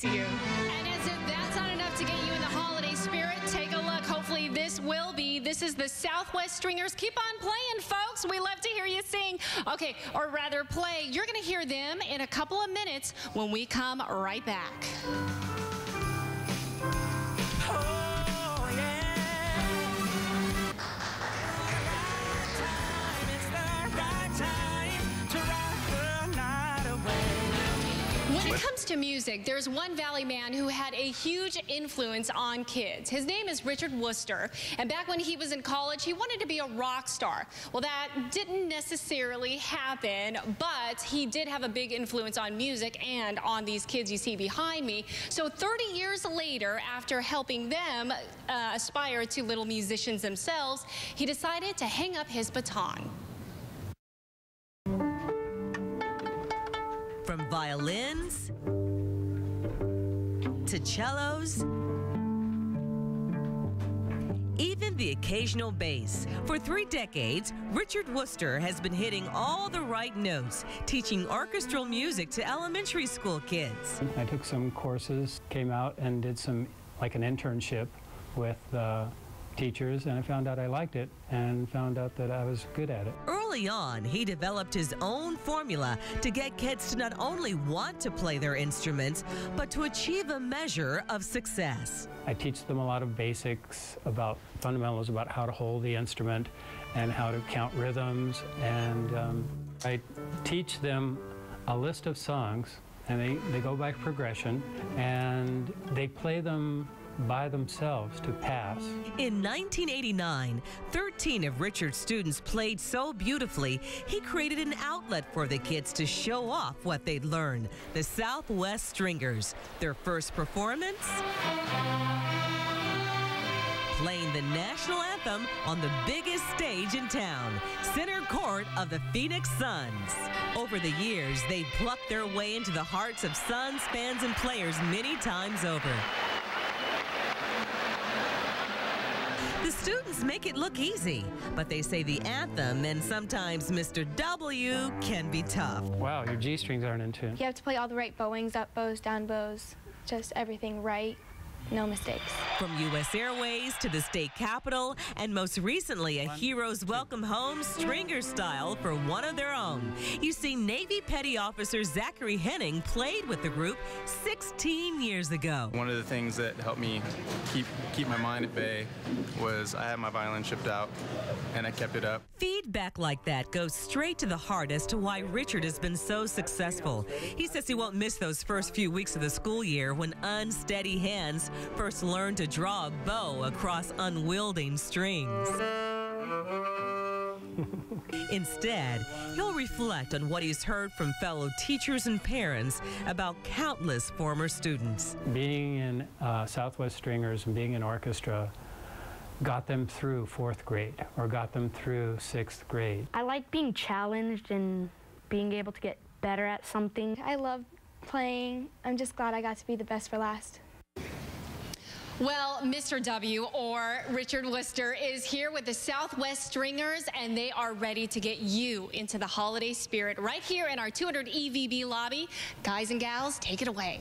To you. And as if that's not enough to get you in the holiday spirit, take a look. Hopefully this will be. This is the Southwest Stringers. Keep on playing, folks. We love to hear you sing. Okay, or rather play. You're going to hear them in a couple of minutes when we come right back. When it comes to music, there's one Valley man who had a huge influence on kids. His name is Richard Wooster, and back when he was in college, he wanted to be a rock star. Well, that didn't necessarily happen, but he did have a big influence on music and on these kids you see behind me. So 30 years later, after helping them aspire to little musicians themselves, he decided to hang up his baton. From violins to cellos, even the occasional bass. For 3 decades, Richard Wooster has been hitting all the right notes, teaching orchestral music to elementary school kids. I took some courses, came out and did some, like an internship with teachers, and I found out I liked it and found out that I was good at it. Early on, he developed his own formula to get kids to not only want to play their instruments, but to achieve a measure of success. I teach them a lot of basics about fundamentals about how to hold the instrument and how to count rhythms, and I teach them a list of songs, and they go by progression, and they play them by themselves to pass. In 1989, 13 of Richard's students played so beautifully, he created an outlet for the kids to show off what they'd learned. The Southwest Stringers. Their first performance? Playing the national anthem on the biggest stage in town, center court of the Phoenix Suns. Over the years, they've plucked their way into the hearts of Suns fans and players many times over. The students make it look easy, but they say the anthem and sometimes Mr. W can be tough. Wow, your G strings aren't in tune. You have to play all the right bowings, up bows, down bows, just everything right. No mistakes. From U.S. Airways to the state capitol, and most recently a hero's welcome home stringer style for one of their own. You see, Navy Petty Officer Zachary Henning played with the group 16 years ago. One of the things that helped me keep my mind at bay was I had my violin shipped out, and I kept it up. Feedback like that goes straight to the heart as to why Richard has been so successful. He says he won't miss those first few weeks of the school year when unsteady hands first learn to draw a bow across unwielding strings. Instead, he'll reflect on what he's heard from fellow teachers and parents about countless former students. Being in Southwest Stringers and being in orchestra got them through 4th grade or got them through 6th grade. I like being challenged and being able to get better at something. I love playing. I'm just glad I got to be the best for last. Well, Mr. W, or Richard Wooster, is here with the Southwest Stringers, and they are ready to get you into the holiday spirit right here in our 200 EVB lobby. Guys and gals, take it away.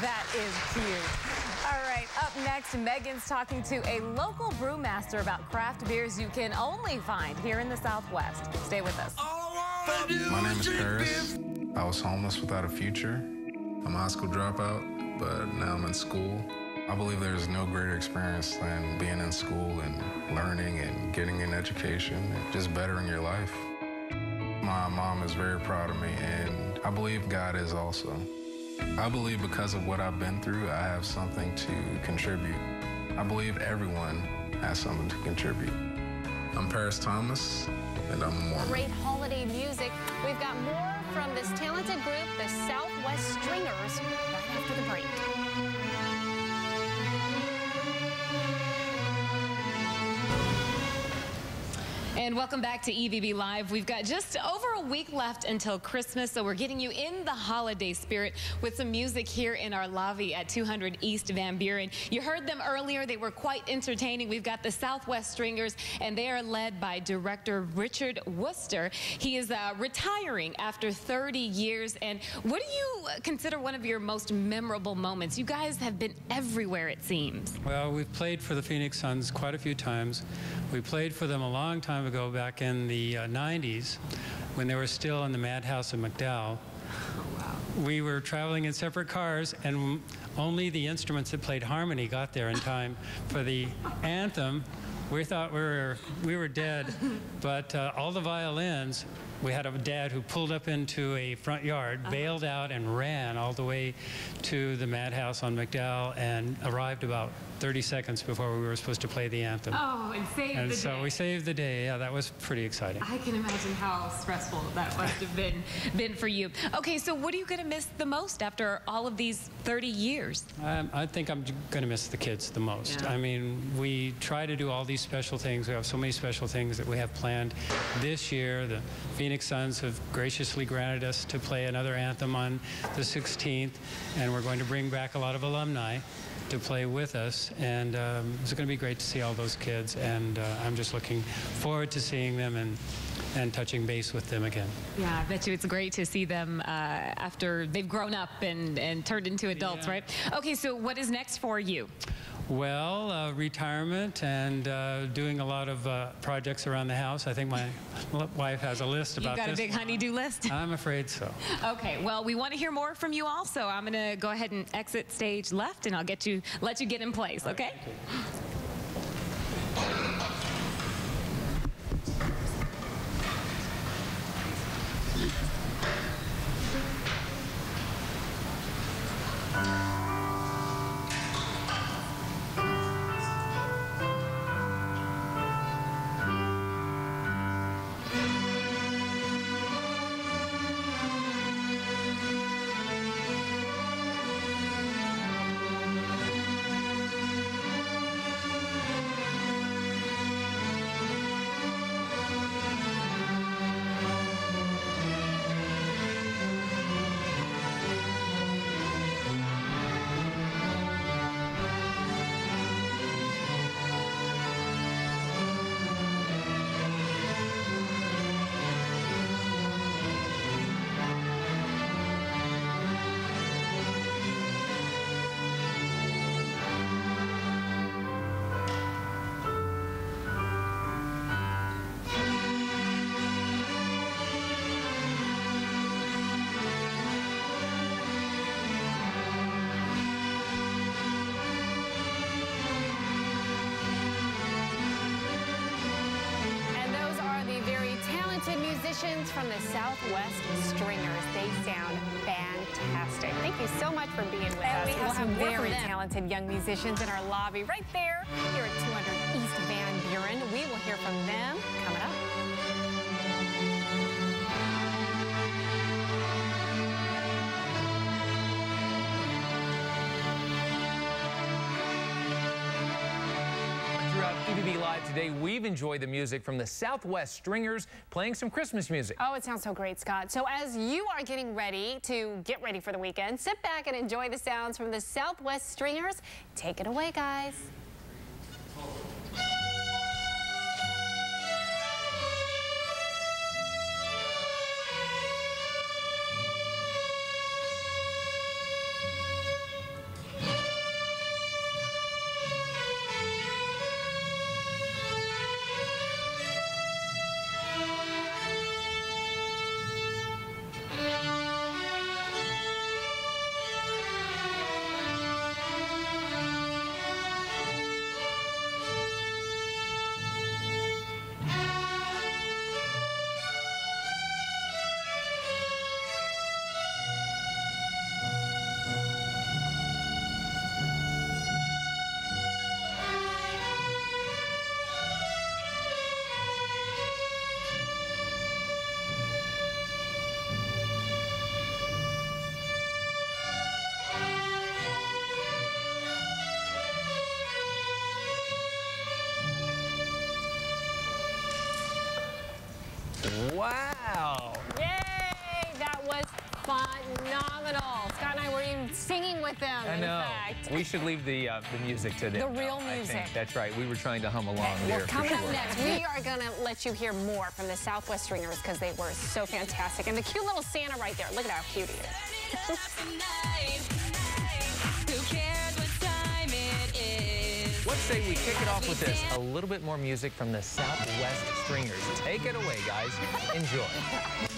that is cute. All right, up next, Megan's talking to a local brewmaster about craft beers you can only find here in the Southwest. Stay with us. My name is Paris. I was homeless without a future. I'm a high school dropout, but now I'm in school. I believe there's no greater experience than being in school and learning and getting an education and just bettering your life. My mom is very proud of me, and I believe God is also. I believe because of what I've been through, I have something to contribute. I believe everyone has something to contribute. I'm Paris Thomas, and I'm a Mormon. Great holiday music. We've got more from this talented group, the Southwest Stringers, right after the break. And welcome back to EVB Live. We've got just over a week left until Christmas, so we're getting you in the holiday spirit with some music here in our lobby at 200 East Van Buren. You heard them earlier. They were quite entertaining. We've got the Southwest Stringers, and they are led by director Richard Worcester. He is retiring after 30 years. And what do you consider one of your most memorable moments? You guys have been everywhere, it seems. Well, we've played for the Phoenix Suns quite a few times. We played for them a long time ago, back in the 90s, when they were still in the madhouse in McDowell. We were traveling in separate cars, and only the instruments that played harmony got there in time for the anthem. We thought we were dead, but all the violins, we had a dad who pulled up into a front yard, bailed out, and ran all the way to the madhouse on McDowell and arrived about 30 seconds before we were supposed to play the anthem. Oh, and saved the day. So we saved the day. Yeah, that was pretty exciting. I can imagine how stressful that must have been for you. Okay, so what are you going to miss the most after all of these 30 years? I think I'm going to miss the kids the most. Yeah. I mean, we try to do all these special things. We have so many special things that we have planned this year. The Phoenix Suns have graciously granted us to play another anthem on the 16th, and we're going to bring back a lot of alumni to play with us, and it's going to be great to see all those kids, and I'm just looking forward to seeing them and touching base with them again. Yeah, I bet you it's great to see them after they've grown up and turned into adults, yeah. Right? Okay, so what is next for you? Well, retirement and doing a lot of projects around the house. I think my wife has a list about this. You've got a big honey-do list? I'm afraid so. Okay, well, we want to hear more from you also. I'm going to go ahead and exit stage left, and I'll let you get in place, okay? From the Southwest Stringers. They sound fantastic. Thank you so much for being with us. We have some very talented young musicians in our lobby right there here at 200 East Van Buren. We will hear from them coming up. Throughout EVB Live today, we've enjoyed the music from the Southwest Stringers playing some Christmas music. Oh, it sounds so great, Scott. So as you are getting ready for the weekend, sit back and enjoy the sounds from the Southwest Stringers. Take it away, guys. with them, I in know. fact. We should leave the music to them. The real I music. think. That's right. We were trying to hum along there. Well, coming for up sure. next, we are going to let you hear more from the Southwest Stringers because they were so fantastic. And the cute little Santa right there. Look at how cute he is. Let's say we kick it off with this. A little bit more music from the Southwest Stringers. Take it away, guys. Enjoy.